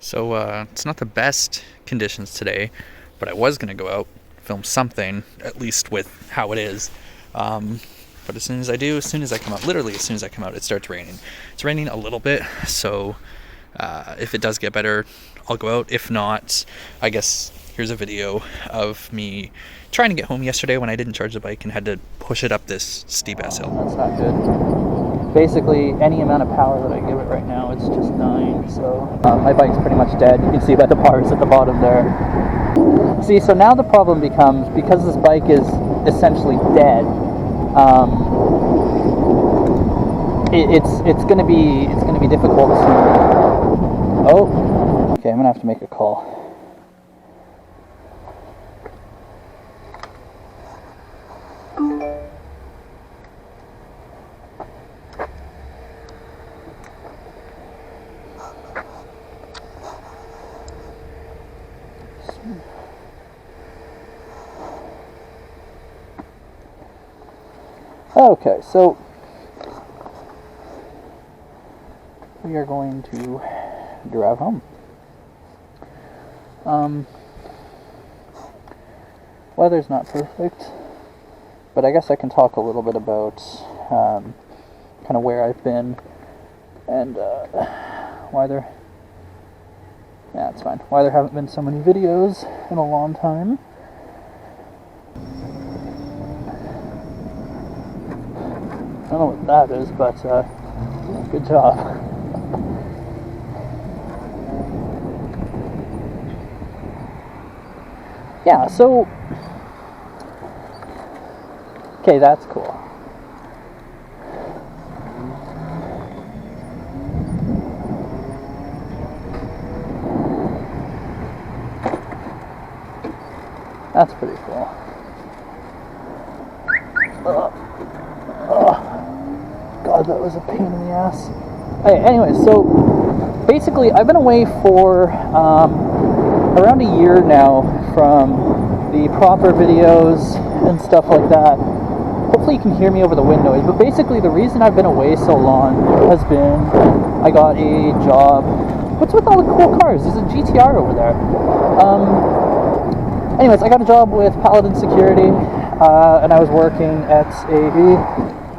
So it's not the best conditions today, but I was gonna go out, film something, at least with how it is. But as soon as I do, as soon as I come out, literally as soon as I come out, it starts raining. It's raining a little bit, so if it does get better, I'll go out. If not, I guess here's a video of me trying to get home yesterday when I didn't charge the bike and had to push it up this steep ass hill. That's not good. Basically, any amount of power that I give it right now, it's just dying. So my bike's pretty much dead. You can see by the bars at the bottom there. See, so now the problem becomes, because this bike is essentially dead, it's gonna be difficult to. Oh, okay. I'm gonna have to make a call. Okay, so we are going to drive home. Weather's not perfect, but I guess I can talk a little bit about kind of where I've been and why there. Yeah, it's fine. Why there haven't been so many videos in a long time. I don't know what that is, but good job. Yeah, so okay, that's cool. That's pretty cool. God, that was a pain in the ass. Hey, anyway, so basically I've been away for around a year now from the proper videos and stuff like that. Hopefully you can hear me over the wind noise, but basically the reason I've been away so long has been I got a job. What's with all the cool cars? There's a GTR over there. Anyways, I got a job with Paladin Security, and I was working at a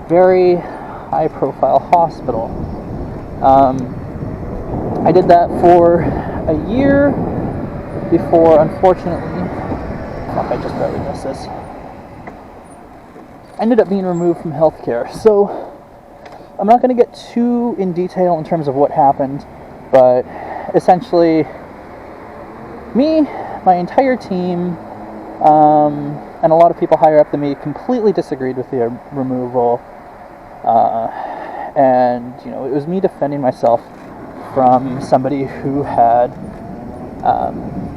very high-profile hospital. I did that for a year before, unfortunately, fuck, I just barely missed this. I ended up being removed from healthcare. So I'm not going to get too in detail in terms of what happened, but essentially, my entire team, and a lot of people higher up than me completely disagreed with the removal. And, you know, it was me defending myself from somebody who had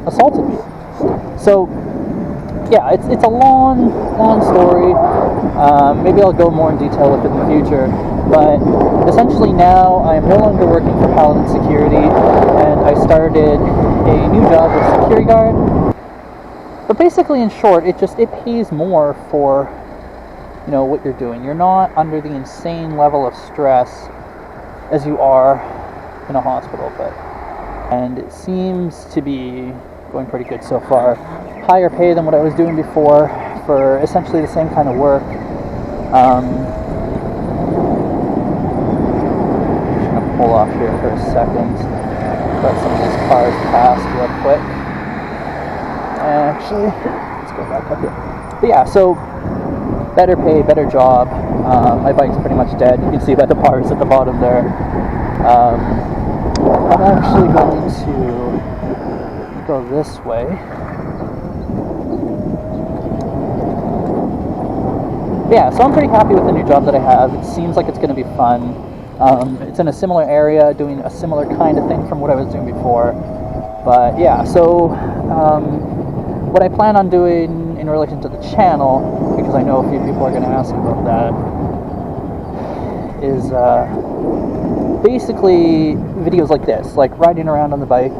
assaulted me. So, yeah, it's a long story. Maybe I'll go more in detail with it in the future. But essentially now I am no longer working for Paladin Security, and I started a new job as security guard. But basically, in short, it pays more for, you know, what you're doing. You're not under the insane level of stress as you are in a hospital, and it seems to be going pretty good so far. Higher pay than what I was doing before for essentially the same kind of work. Pull off here for a second, let some of these cars pass real quick. Actually, let's go back up here. But yeah, so better pay, better job. My bike's pretty much dead. You can see by the bars at the bottom there. I'm actually going to go this way. Yeah, so I'm pretty happy with the new job that I have. It seems like it's going to be fun. It's in a similar area, doing a similar kind of thing from what I was doing before. But yeah, so what I plan on doing in relation to the channel, because I know a few people are going to ask about that, is basically videos like this, like riding around on the bike,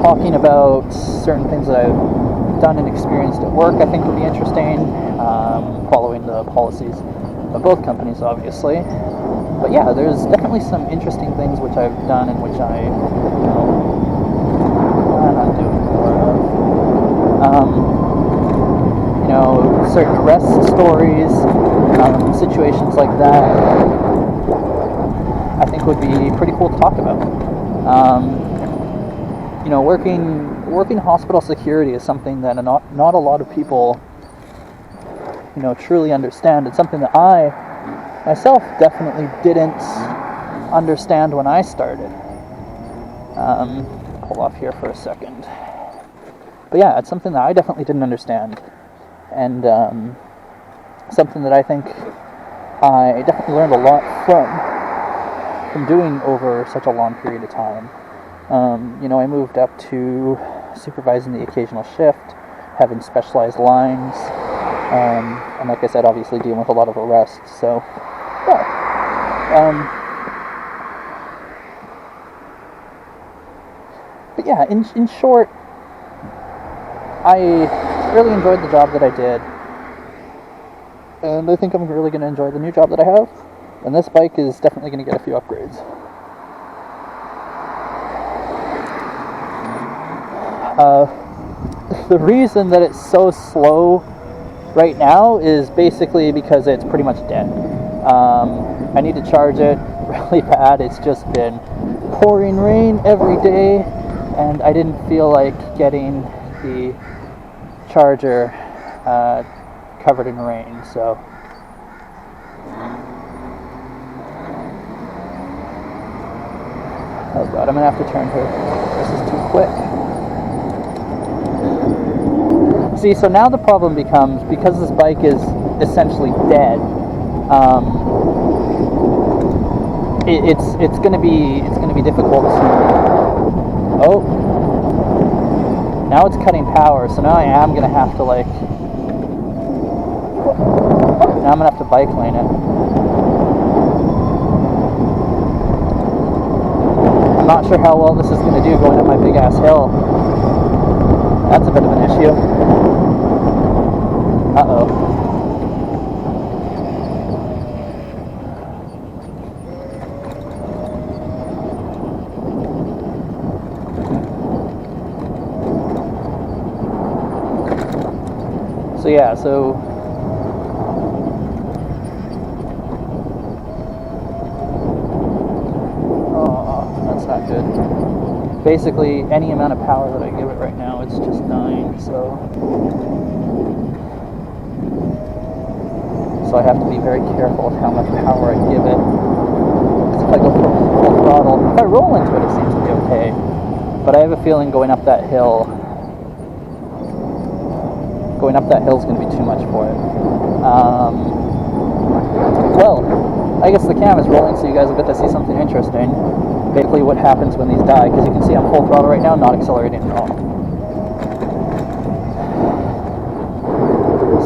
talking about certain things that I've done and experienced at work. I think would be interesting, following the policies of both companies, obviously. But yeah, there's definitely some interesting things which I've done and which I, plan on doing more of. Certain arrest stories, situations like that, I think would be pretty cool to talk about. Working hospital security is something that not a lot of people, truly understand. It's something that I myself definitely didn't understand when I started. Pull off here for a second. But yeah, it's something that I definitely didn't understand. And something that I think I definitely learned a lot from doing over such a long period of time. I moved up to supervising the occasional shift, having specialized lines, and like I said, obviously dealing with a lot of arrests. So, yeah. But yeah, in short, I really enjoyed the job that I did, and I think I'm really going to enjoy the new job that I have, and this bike is definitely going to get a few upgrades. The reason that it's so slow right now is basically because it's pretty much dead. I need to charge it really bad. It's just been pouring rain every day, and I didn't feel like getting the charger covered in rain, so oh god, I'm gonna have to turn here. This is too quick. See, so now the problem becomes, because this bike is essentially dead, it's gonna be difficult to. Oh, now it's cutting power, so now I am gonna have to bike lane it. I'm not sure how well this is gonna do going up my big ass hill. That's a bit of an issue. Uh-oh. So yeah, that's not good. Basically, any amount of power that I give it right now, it's just dying, so I have to be very careful with how much power I give it. Because if I go full throttle, if I roll into it, it seems to be okay. But I have a feeling going up that hill is going to be too much for it. Well, I guess the cam is rolling, so you guys will get to see something interesting. Basically what happens when these die, because you can see I'm full throttle right now, not accelerating at all.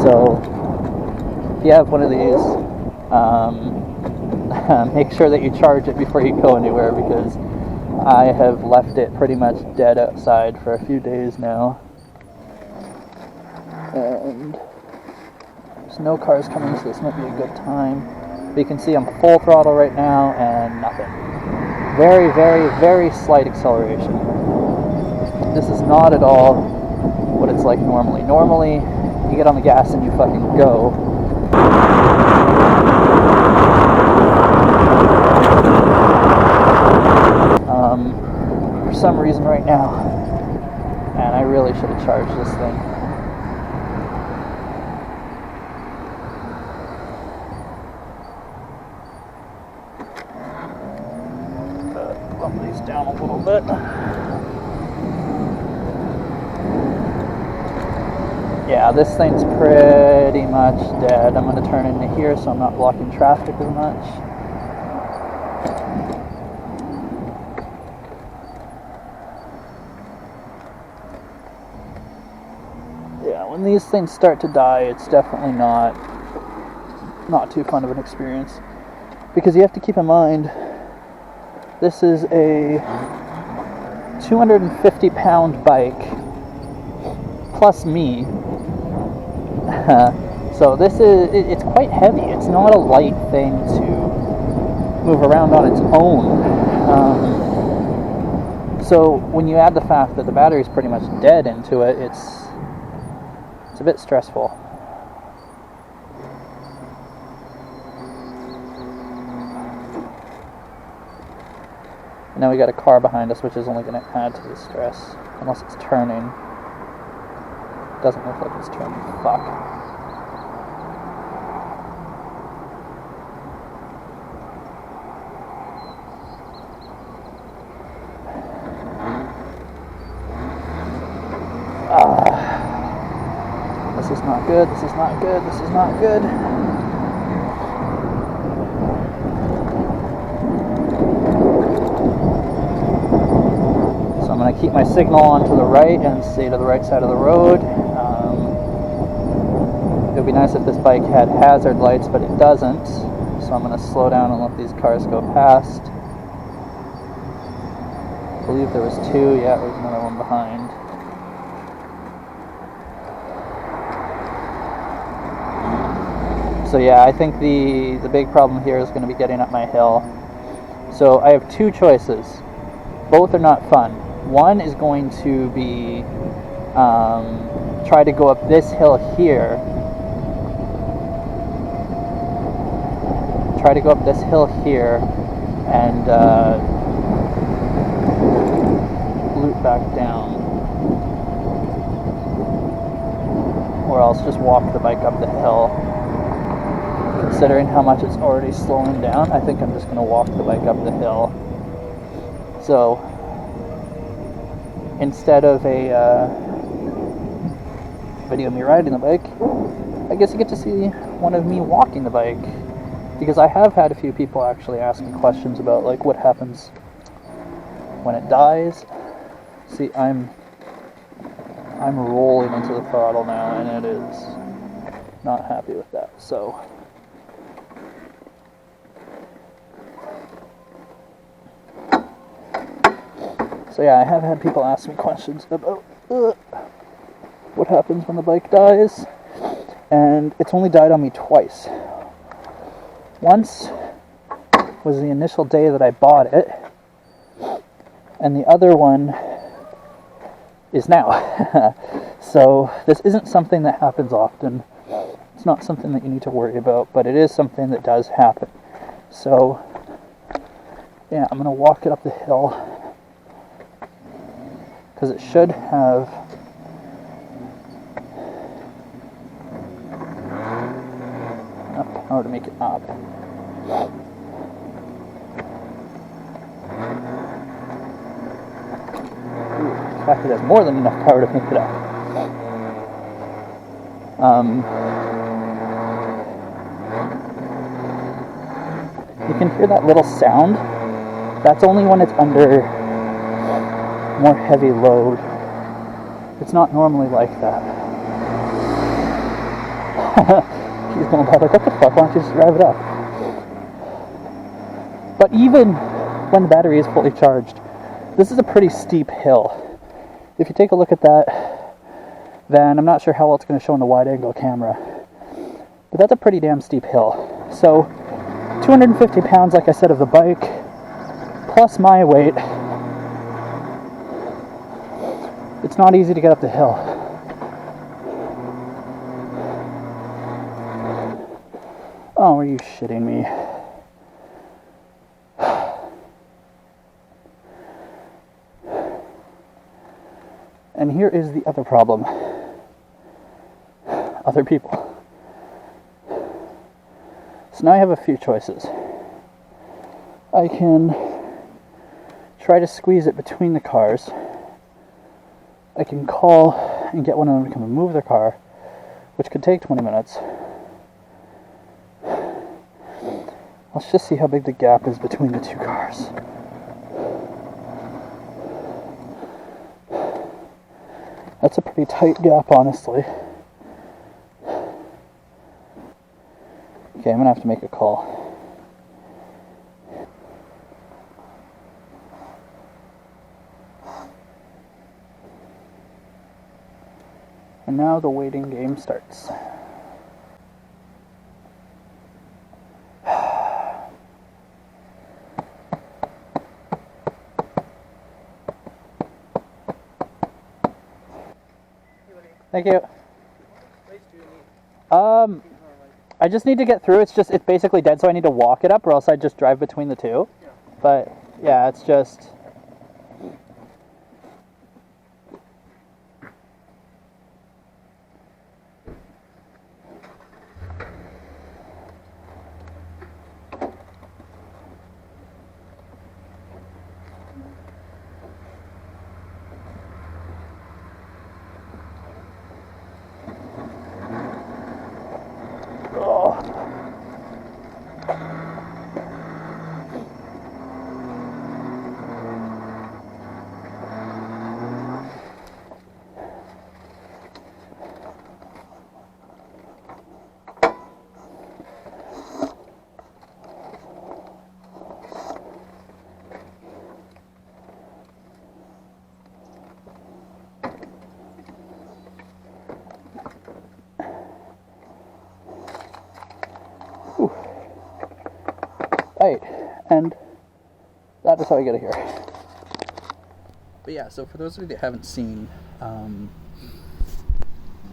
So, if you have one of these, make sure that you charge it before you go anywhere, because I have left it pretty much dead outside for a few days now. And there's no cars coming, so this might be a good time. But you can see I'm full throttle right now and nothing. Very, very, very slight acceleration. This is not at all what it's like normally. Normally, you get on the gas and you fucking go. For some reason right now, and I really should have charged this thing. Bump these down a little bit. Yeah, this thing's pretty much dead. I'm going to turn into here so I'm not blocking traffic as much. Yeah, when these things start to die, it's definitely not too fun of an experience. Because you have to keep in mind, this is a 250-pound bike, plus me. So it's quite heavy. It's not a light thing to move around on its own. So when you add the fact that the battery's pretty much dead into it, it's a bit stressful. Now we got a car behind us, which is only going to add to the stress, unless it's turning. Doesn't look like it's turning. Fuck. This is not good. This is not good. This is not good. So I'm going to keep my signal on to the right and stay to the right side of the road. It would be nice if this bike had hazard lights, but it doesn't. So I'm going to slow down and let these cars go past. I believe there was two. Yeah, there's another one behind. So yeah, I think the big problem here is going to be getting up my hill. So I have two choices. Both are not fun. One is going to be try to go up this hill here. Try to go up this hill here and loop back down. Or else just walk the bike up the hill. Considering how much it's already slowing down, I think I'm just going to walk the bike up the hill. So, instead of a video of me riding the bike, I guess you get to see one of me walking the bike. Because I have had a few people actually asking questions about like what happens when it dies. See, I'm rolling into the throttle now, and it is not happy with that. So yeah, I have had people ask me questions about what happens when the bike dies, and it's only died on me twice. Once was the initial day that I bought it, and the other one is now. So this isn't something that happens often. It's not something that you need to worry about, but it is something that does happen. So yeah, I'm gonna walk it up the hill because it should have enough power to make it up. In fact, it has more than enough power to make it up. You can hear that little sound. That's only when it's under more heavy load. It's not normally like that. He's going by like, what the fuck, why don't you just drive it up? But even when the battery is fully charged, this is a pretty steep hill. If you take a look at that, then I'm not sure how well it's going to show in the wide-angle camera. But that's a pretty damn steep hill. So, 250 pounds, like I said, of the bike, plus my weight, it's not easy to get up the hill. Oh, are you shitting me? And here is the other problem. Other people. So now I have a few choices. I can try to squeeze it between the cars. I can call and get one of them to come and move their car, which could take 20 minutes. Let's just see how big the gap is between the two cars. That's a pretty tight gap, honestly. Okay, I'm gonna have to make a call. And now the waiting game starts. Thank you. I just need to get through. It's basically dead, so I need to walk it up, or else I just drive between the two. But yeah, it's just. Right, and that is how I get it here. But yeah, so for those of you that haven't seen,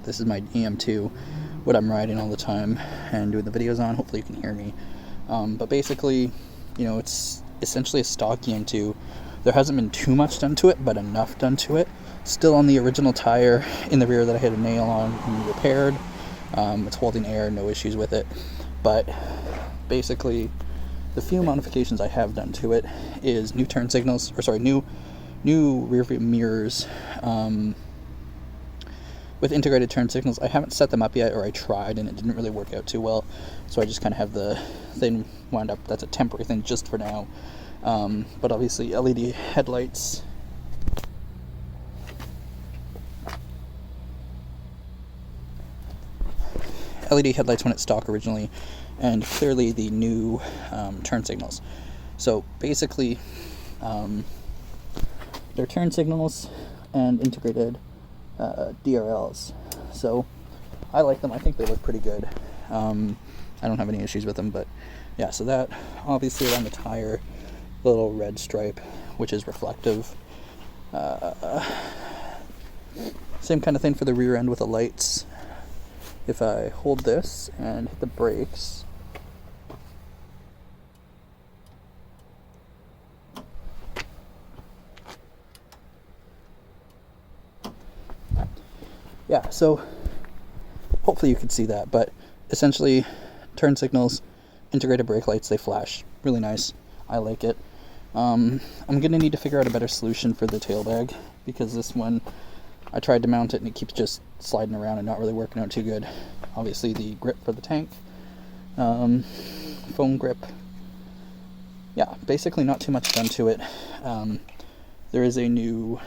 this is my EM2, what I'm riding all the time and doing the videos on. Hopefully you can hear me. But basically, you know, it's essentially a stock EM2. There hasn't been too much done to it, but enough done to it. Still on the original tire in the rear that I had a nail on and repaired. It's holding air, no issues with it. But basically, the few modifications I have done to it is new turn signals, new rear view mirrors with integrated turn signals. I haven't set them up yet, or I tried and it didn't really work out too well, so I just kind of have the thing wound up. That's a temporary thing just for now. But obviously LED headlights. LED headlights when it's stock originally, and clearly the new turn signals. So basically, they're turn signals and integrated DRLs. So I like them. I think they look pretty good. I don't have any issues with them, but yeah, so that obviously around the tire, the little red stripe, which is reflective. Same kind of thing for the rear end with the lights. If I hold this and hit the brakes, yeah, so hopefully you can see that, but essentially turn signals, integrated brake lights, they flash really nice. I like it. I'm gonna need to figure out a better solution for the tail bag, because this one I tried to mount it and it keeps just sliding around and not really working out too good. Obviously the grip for the tank, foam grip, yeah, basically not too much done to it. There is a new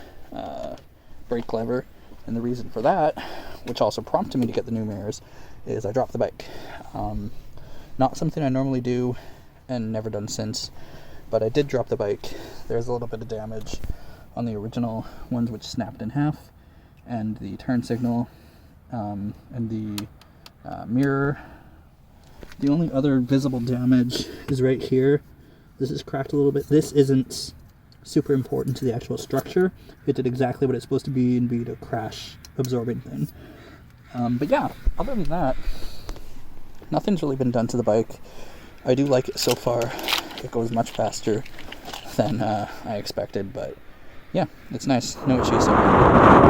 brake lever, and the reason for that, which also prompted me to get the new mirrors, is I dropped the bike. Not something I normally do and never done since, but I did drop the bike. There's a little bit of damage on the original ones, which snapped in half, and the turn signal and the mirror. The only other visible damage is right here. This is cracked a little bit. This isn't super important to the actual structure. It did exactly what it's supposed to be, and be a crash absorbing thing. But yeah, other than that, nothing's really been done to the bike. I do like it so far. It goes much faster than I expected, but yeah, it's nice. No issues so far.